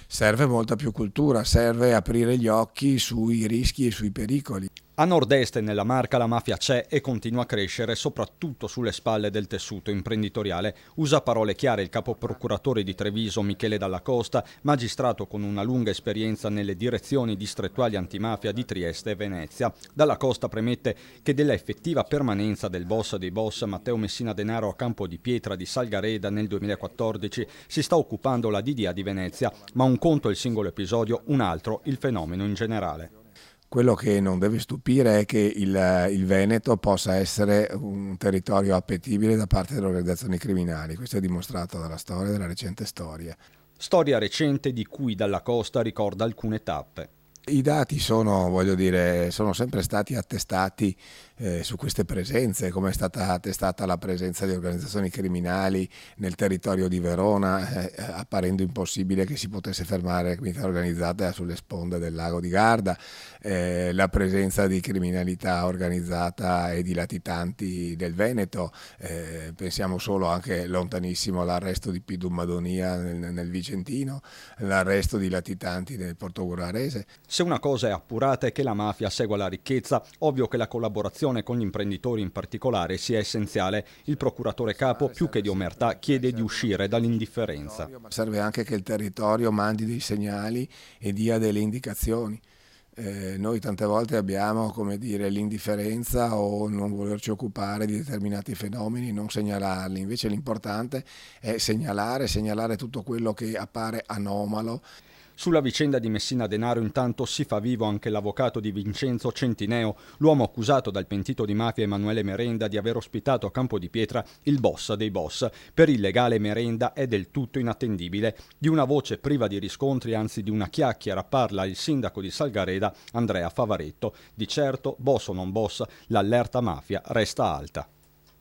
Serve molta più cultura, serve aprire gli occhi sui rischi e sui pericoli. A nord-est e nella Marca la mafia c'è e continua a crescere, soprattutto sulle spalle del tessuto imprenditoriale. Usa parole chiare il capo procuratore di Treviso Michele Dalla Costa, magistrato con una lunga esperienza nelle direzioni distrettuali antimafia di Trieste e Venezia. Dalla Costa premette che della effettiva permanenza del boss dei boss Matteo Messina Denaro a Campo di Pietra di Salgareda nel 2014 si sta occupando la DDA di Venezia, ma un conto è il singolo episodio, un altro il fenomeno in generale. Quello che non deve stupire è che il Veneto possa essere un territorio appetibile da parte delle organizzazioni criminali. Questo è dimostrato dalla storia, dalla recente storia. Storia recente di cui Dalla Costa ricorda alcune tappe. I dati sono sempre stati attestati su queste presenze, come è stata attestata la presenza di organizzazioni criminali nel territorio di Verona, apparendo impossibile che si potesse fermare la criminalità organizzata sulle sponde del lago di Garda, la presenza di criminalità organizzata e di latitanti del Veneto, pensiamo solo anche lontanissimo all'arresto di Pidum Madonia nel Vicentino, l'arresto di latitanti nel Portogruarese. Se una cosa è appurata è che la mafia segua la ricchezza, ovvio che la collaborazione con gli imprenditori in particolare sia essenziale. Il procuratore capo, più che di omertà, chiede di uscire dall'indifferenza. Serve anche che il territorio mandi dei segnali e dia delle indicazioni. Noi tante volte abbiamo, l'indifferenza o non volerci occupare di determinati fenomeni, non segnalarli. Invece l'importante è segnalare tutto quello che appare anomalo. Sulla vicenda di Messina Denaro intanto si fa vivo anche l'avvocato di Vincenzo Centineo, l'uomo accusato dal pentito di mafia Emanuele Merenda di aver ospitato a Campo di Pietra il boss dei boss. Per il legale Merenda è del tutto inattendibile. Di una voce priva di riscontri, anzi di una chiacchiera, parla il sindaco di Salgareda, Andrea Favaretto. Di certo, boss o non boss, l'allerta mafia resta alta.